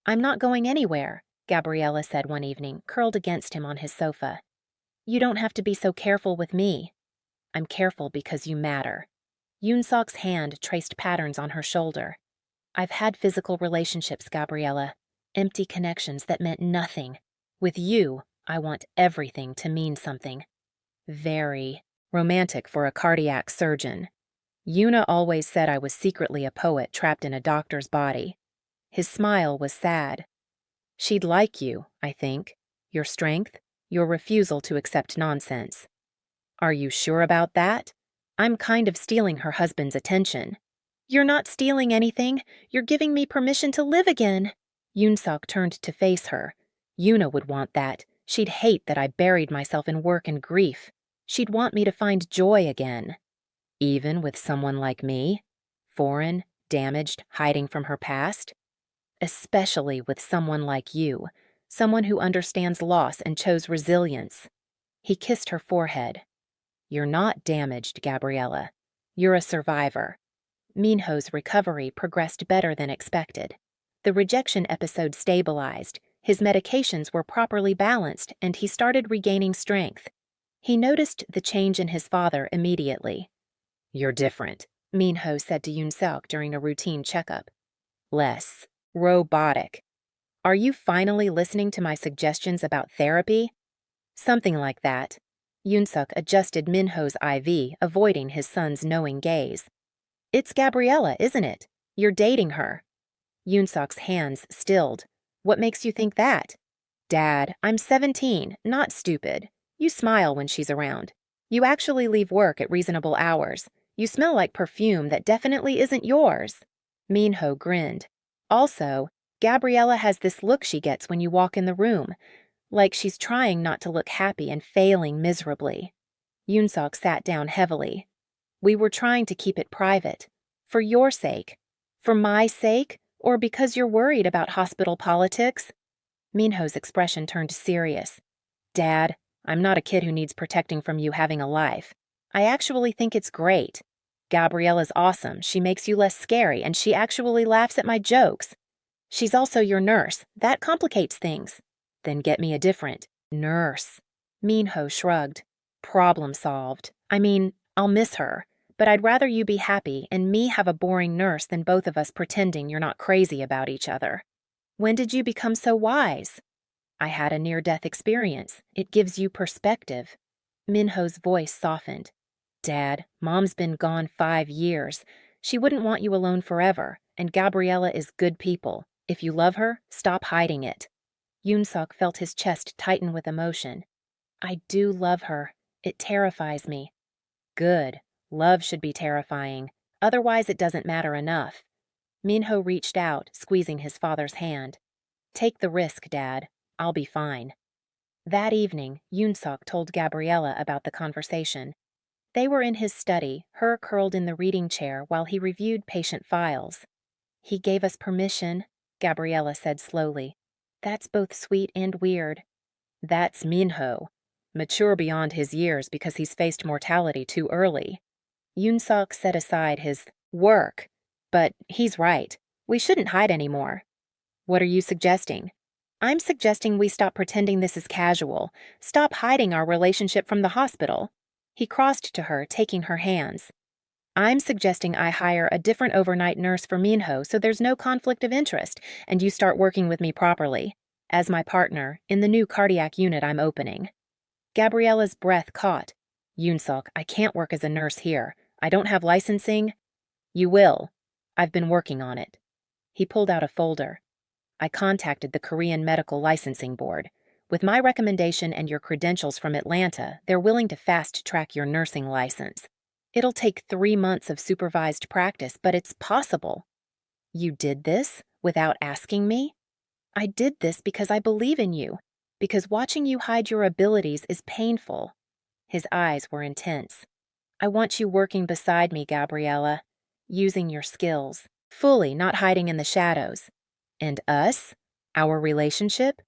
"I'm not going anywhere," Gabriella said one evening, curled against him on his sofa. "You don't have to be so careful with me." "I'm careful because you matter." Yoonseok's hand traced patterns on her shoulder. "I've had physical relationships, Gabriella. Empty connections that meant nothing. With you, I want everything to mean something." Very romantic for a cardiac surgeon. Yoona always said I was secretly a poet trapped in a doctor's body. His smile was sad. "She'd like you, I think. Your strength, your refusal to accept nonsense." "Are you sure about that? I'm kind of stealing her husband's attention." "You're not stealing anything. You're giving me permission to live again." Yoonseok turned to face her. "Yoona would want that. She'd hate that I buried myself in work and grief. She'd want me to find joy again." "Even with someone like me? Foreign, damaged, hiding from her past?" "Especially with someone like you. Someone who understands loss and chose resilience." He kissed her forehead. "You're not damaged, Gabriella. You're a survivor." Minho's recovery progressed better than expected. The rejection episode stabilized, his medications were properly balanced, and he started regaining strength. He noticed the change in his father immediately. "You're different," Minho said to Yoonseok during a routine checkup. "Less robotic. Are you finally listening to my suggestions about therapy?" "Something like that." Yoonseok adjusted Minho's IV, avoiding his son's knowing gaze. "It's Gabriella, isn't it? You're dating her." Yoonseok's hands stilled. "What makes you think that?" "Dad, I'm 17, not stupid. You smile when she's around. You actually leave work at reasonable hours. You smell like perfume that definitely isn't yours." Minho grinned. "Also, Gabriella has this look she gets when you walk in the room, like she's trying not to look happy and failing miserably." Yoonseok sat down heavily. "We were trying to keep it private. For your sake. For my sake, or because you're worried about hospital politics?" Minho's expression turned serious. "Dad, I'm not a kid who needs protecting from you having a life. I actually think it's great. Gabriella's awesome. She makes you less scary, and she actually laughs at my jokes. She's also your nurse. That complicates things." "Then get me a different nurse." Minho shrugged. "Problem solved. I mean, I'll miss her, but I'd rather you be happy and me have a boring nurse than both of us pretending you're not crazy about each other. When did you become so wise? I had a near-death experience. It gives you perspective. Minho's voice softened. Dad, Mom's been gone 5 years. She wouldn't want you alone forever, and Gabriella is good people. If you love her, stop hiding it. Yoonseok felt his chest tighten with emotion. I do love her. It terrifies me. Good. Love should be terrifying. Otherwise it doesn't matter enough. Minho reached out, squeezing his father's hand. Take the risk, Dad. I'll be fine. That evening, Yoonseok told Gabriella about the conversation. They were in his study, her curled in the reading chair while he reviewed patient files. He gave us permission, Gabriella said slowly. That's both sweet and weird. That's Minho. Mature beyond his years because he's faced mortality too early. Yoonseok set aside his work. But he's right. We shouldn't hide anymore. What are you suggesting? I'm suggesting we stop pretending this is casual. Stop hiding our relationship from the hospital. He crossed to her, taking her hands. I'm suggesting I hire a different overnight nurse for Minho so there's no conflict of interest, and you start working with me properly, as my partner, in the new cardiac unit I'm opening. Gabriella's breath caught. Yoonseok, I can't work as a nurse here. I don't have licensing. You will. I've been working on it. He pulled out a folder. I contacted the Korean Medical Licensing Board. With my recommendation and your credentials from Atlanta, they're willing to fast-track your nursing license. It'll take 3 months of supervised practice, but it's possible. You did this without asking me? I did this because I believe in you, because watching you hide your abilities is painful. His eyes were intense. I want you working beside me, Gabriella, using your skills, fully, not hiding in the shadows. And us? Our relationship?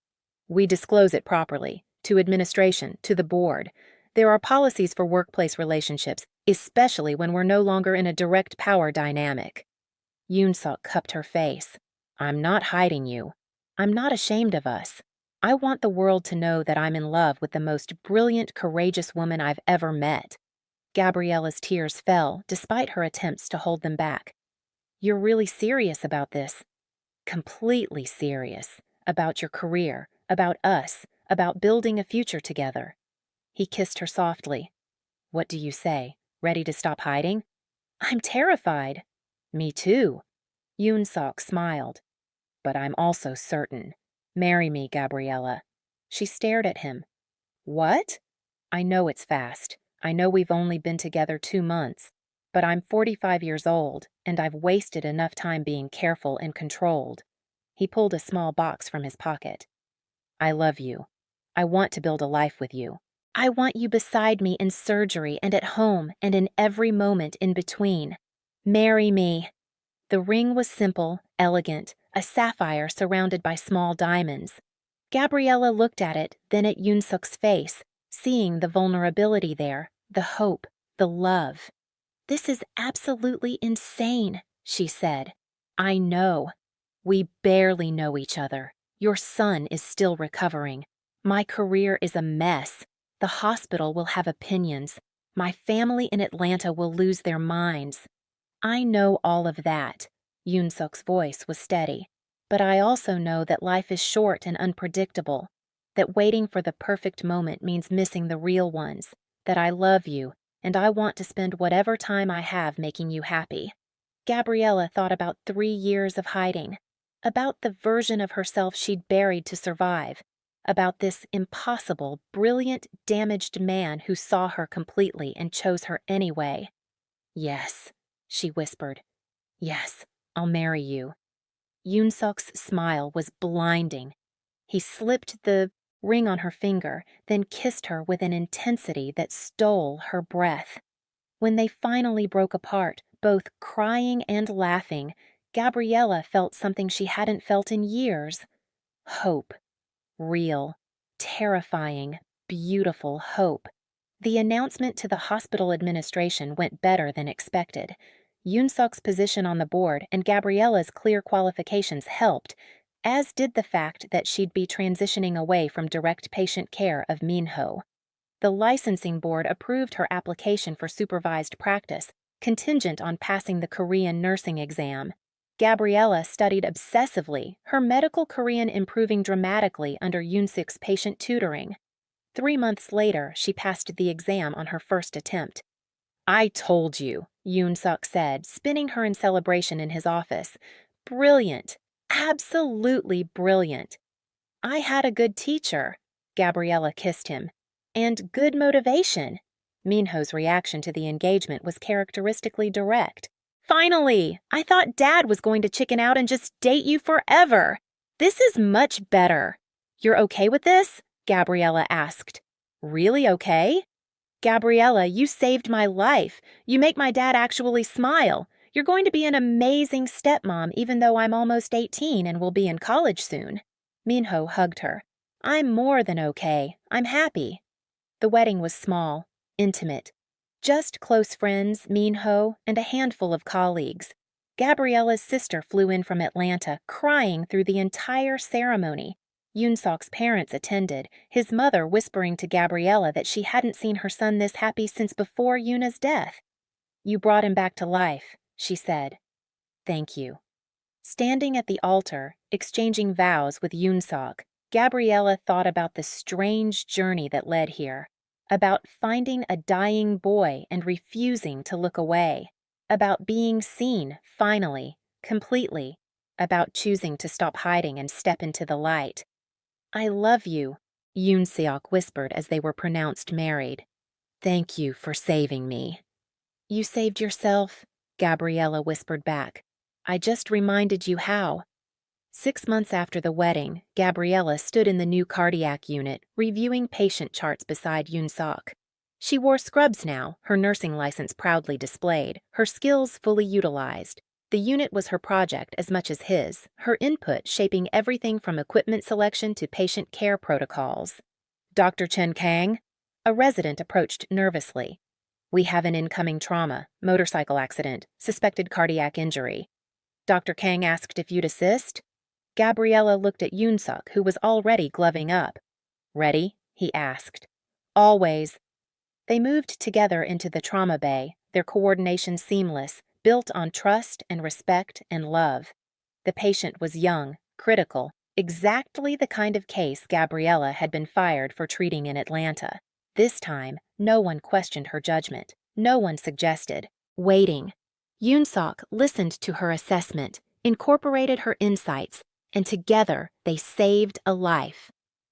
We disclose it properly, to administration, to the board. There are policies for workplace relationships, especially when we're no longer in a direct power dynamic. Yoonseok cupped her face. I'm not hiding you. I'm not ashamed of us. I want the world to know that I'm in love with the most brilliant, courageous woman I've ever met. Gabriella's tears fell, despite her attempts to hold them back. You're really serious about this? Completely serious. About your career, about us, about building a future together. He kissed her softly. What do you say? Ready to stop hiding? I'm terrified. Me too. Yoonseok smiled. But I'm also certain. Marry me, Gabriella. She stared at him. What? I know it's fast. I know we've only been together 2 months. But I'm 45 years old, and I've wasted enough time being careful and controlled. He pulled a small box from his pocket. I love you. I want to build a life with you. I want you beside me in surgery and at home and in every moment in between. Marry me. The ring was simple, elegant, a sapphire surrounded by small diamonds. Gabriella looked at it, then at Yoonseok's face, seeing the vulnerability there, the hope, the love. This is absolutely insane, she said. I know. We barely know each other. Your son is still recovering. My career is a mess. The hospital will have opinions. My family in Atlanta will lose their minds. I know all of that. Yoonseok's voice was steady. But I also know that life is short and unpredictable, that waiting for the perfect moment means missing the real ones, that I love you, and I want to spend whatever time I have making you happy. Gabriella thought about 3 years of hiding, about the version of herself she'd buried to survive, about this impossible, brilliant, damaged man who saw her completely and chose her anyway. Yes, she whispered. Yes, I'll marry you. Yoonseok's smile was blinding. He slipped the ring on her finger, then kissed her with an intensity that stole her breath. When they finally broke apart, both crying and laughing, Gabriella felt something she hadn't felt in years. Hope. Real, terrifying, beautiful hope. The announcement to the hospital administration went better than expected. Yoonseok's position on the board and Gabriella's clear qualifications helped, as did the fact that she'd be transitioning away from direct patient care of Minho. The licensing board approved her application for supervised practice, contingent on passing the Korean nursing exam. Gabriella studied obsessively, her medical Korean improving dramatically under Yoonseok's patient tutoring. 3 months later, she passed the exam on her first attempt. "I told you," Yoonseok said, spinning her in celebration in his office. "Brilliant. Absolutely brilliant." "I had a good teacher." Gabriella kissed him. "And good motivation." Minho's reaction to the engagement was characteristically direct. "Finally! I thought Dad was going to chicken out and just date you forever. This is much better." "You're okay with this?" Gabriella asked. "Really okay?" "Gabriella, you saved my life. You make my dad actually smile. You're going to be an amazing stepmom even though I'm almost 18 and will be in college soon." Minho hugged her. "I'm more than okay. I'm happy." The wedding was small, intimate. Just close friends, Minho, and a handful of colleagues. Gabriella's sister flew in from Atlanta, crying through the entire ceremony. Yoonseok's parents attended, his mother whispering to Gabriella that she hadn't seen her son this happy since before Yuna's death. "You brought him back to life," she said. "Thank you." Standing at the altar, exchanging vows with Yoonseok, Gabriella thought about the strange journey that led here, about finding a dying boy and refusing to look away, about being seen, finally, completely, about choosing to stop hiding and step into the light. "I love you," Yoonseok whispered as they were pronounced married. "Thank you for saving me." "You saved yourself," Gabriella whispered back. "I just reminded you how." 6 months after the wedding, Gabriella stood in the new cardiac unit, reviewing patient charts beside Yoonseok. She wore scrubs now, her nursing license proudly displayed, her skills fully utilized. The unit was her project as much as his, her input shaping everything from equipment selection to patient care protocols. "Dr. Chen Kang?" A resident approached nervously. "We have an incoming trauma, motorcycle accident, suspected cardiac injury." Dr. Kang asked if you'd assist. Gabriella looked at Yoonseok, who was already gloving up. "Ready?" he asked. "Always." They moved together into the trauma bay, their coordination seamless, built on trust and respect and love. The patient was young, critical, exactly the kind of case Gabriella had been fired for treating in Atlanta. This time, no one questioned her judgment. No one suggested. Waiting. Yoonseok listened to her assessment, incorporated her insights, and together they saved a life.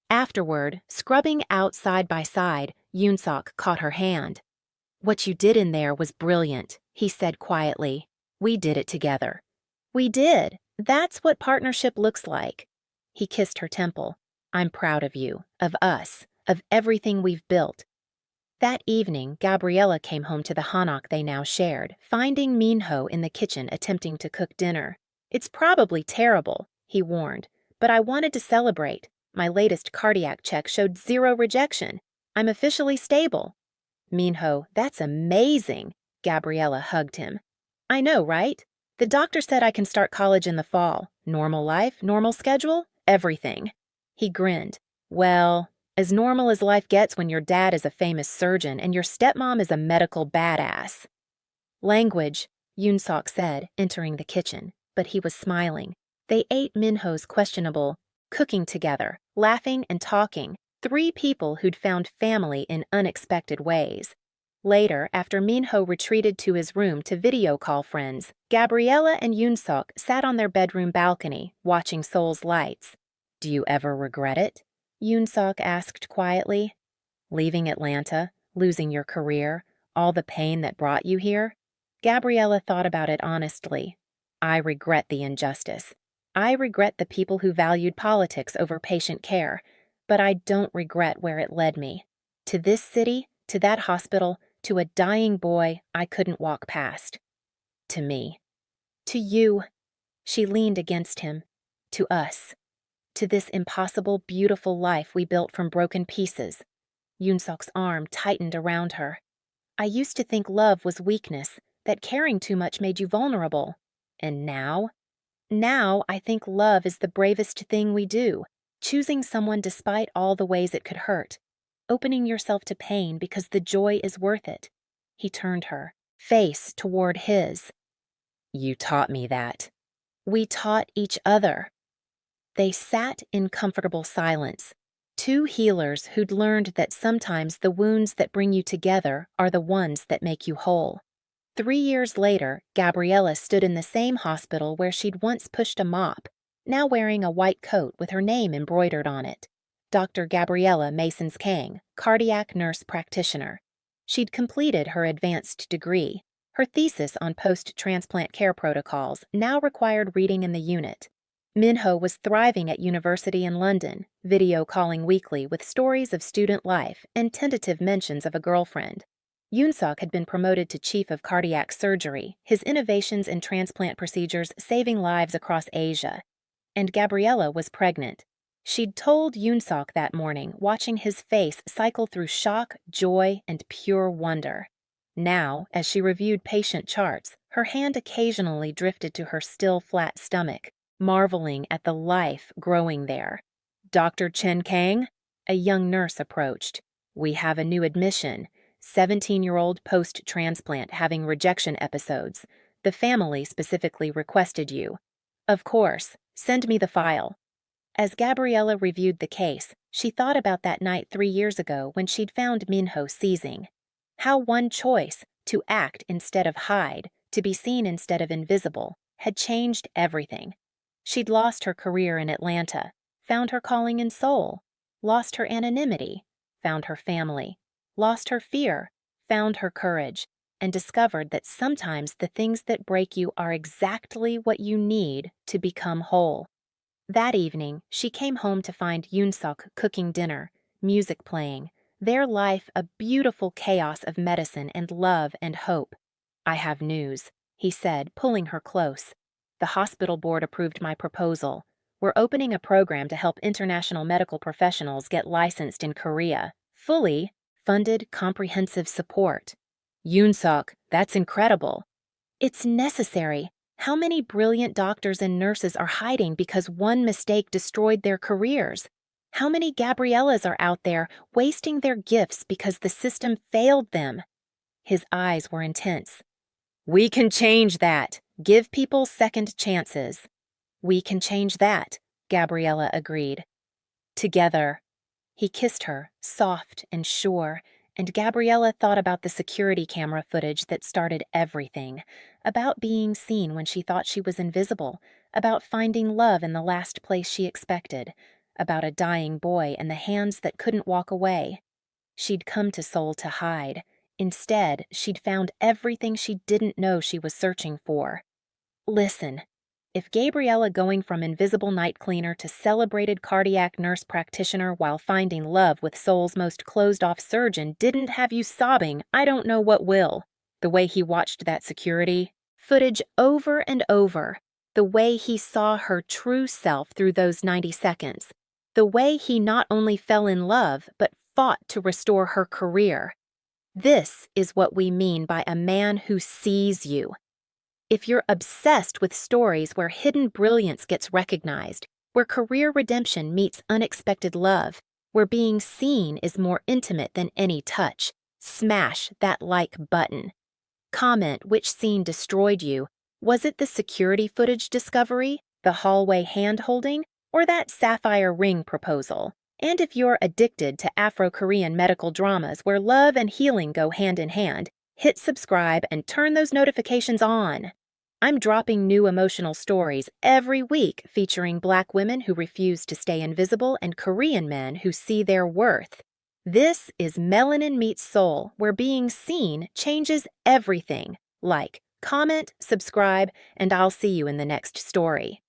Afterward, scrubbing out side by side, Yoonseok caught her hand. "What you did in there was brilliant," he said quietly. "We did it together." "We did. That's what partnership looks like." He kissed her temple. "I'm proud of you, of us, of everything we've built." That evening, Gabriella came home to the hanok they now shared, finding Minho in the kitchen attempting to cook dinner. "It's probably terrible," he warned, "but I wanted to celebrate. My latest cardiac check showed 0 rejection. I'm officially stable." "Minho, that's amazing." Gabriella hugged him. "I know, right? The doctor said I can start college in the fall. Normal life, normal schedule, everything." He grinned. "Well, as normal as life gets when your dad is a famous surgeon and your stepmom is a medical badass." "Language," Yoonseok said, entering the kitchen, but he was smiling. They ate Minho's questionable cooking together, laughing and talking, 3 people who'd found family in unexpected ways. Later, after Minho retreated to his room to video call friends, Gabriella and Yoonseok sat on their bedroom balcony, watching Seoul's lights. "Do you ever regret it?" Yoonseok asked quietly. "Leaving Atlanta, losing your career, all the pain that brought you here?" Gabriella thought about it honestly. "I regret the injustice. I regret the people who valued politics over patient care, but I don't regret where it led me. To this city, to that hospital, to a dying boy I couldn't walk past. To me. To you." She leaned against him. "To us. To this impossible, beautiful life we built from broken pieces." Yoonseok's arm tightened around her. "I used to think love was weakness, that caring too much made you vulnerable. And now? Now I think love is the bravest thing we do, choosing someone despite all the ways it could hurt, opening yourself to pain because the joy is worth it." He turned her. face toward his. "You taught me that." "We taught each other." They sat in comfortable silence, two healers who'd learned that sometimes the wounds that bring you together are the ones that make you whole. 3 years later, Gabriella stood in the same hospital where she'd once pushed a mop, now wearing a white coat with her name embroidered on it. Dr. Gabriella Masons Kang, cardiac nurse practitioner. She'd completed her advanced degree. Her thesis on post-transplant care protocols now required reading in the unit. Minho was thriving at university in London, video calling weekly with stories of student life and tentative mentions of a girlfriend. Yoonseok had been promoted to chief of cardiac surgery, his innovations in transplant procedures saving lives across Asia. And Gabriella was pregnant. She'd told Yoonseok that morning, watching his face cycle through shock, joy, and pure wonder. Now, as she reviewed patient charts, her hand occasionally drifted to her still flat stomach, marveling at the life growing there. "Dr. Chen Kang?" A young nurse approached. "We have a new admission. 17-year-old post-transplant having rejection episodes. The family specifically requested you." "Of course. Send me the file." As Gabriella reviewed the case, she thought about that night 3 years ago when she'd found Minho seizing. How one choice, to act instead of hide, to be seen instead of invisible, had changed everything. She'd lost her career in Atlanta, found her calling in Seoul, lost her anonymity, found her family, lost her fear, found her courage, and discovered that sometimes the things that break you are exactly what you need to become whole. That evening, she came home to find Yoonseok cooking dinner, music playing, their life a beautiful chaos of medicine and love and hope. "I have news," he said, pulling her close. "The hospital board approved my proposal. We're opening a program to help international medical professionals get licensed in Korea. Fully funded comprehensive support." "Yoonseok, that's incredible." "It's necessary. How many brilliant doctors and nurses are hiding because one mistake destroyed their careers? How many Gabriellas are out there wasting their gifts because the system failed them?" His eyes were intense. "We can change that. Give people second chances." "We can change that," Gabriella agreed. "Together." He kissed her, soft and sure, and Gabriella thought about the security camera footage that started everything, about being seen when she thought she was invisible, about finding love in the last place she expected, about a dying boy and the hands that couldn't walk away. She'd come to Seoul to hide. Instead, she'd found everything she didn't know she was searching for. Listen. If Gabriella going from invisible night cleaner to celebrated cardiac nurse practitioner while finding love with Seoul's most closed-off surgeon didn't have you sobbing, I don't know what will. The way he watched that security footage over and over. The way he saw her true self through those 90 seconds. The way he not only fell in love, but fought to restore her career. This is what we mean by a man who sees you. If you're obsessed with stories where hidden brilliance gets recognized, where career redemption meets unexpected love, where being seen is more intimate than any touch, smash that like button. Comment which scene destroyed you. Was it the security footage discovery, the hallway hand-holding, or that sapphire ring proposal? And if you're addicted to afro-korean medical dramas where love and healing go hand in hand, hit subscribe and turn those notifications on. I'm dropping new emotional stories every week featuring Black women who refuse to stay invisible and Korean men who see their worth. This is Melanin Meets Soul, where being seen changes everything. Like, comment, subscribe, and I'll see you in the next story.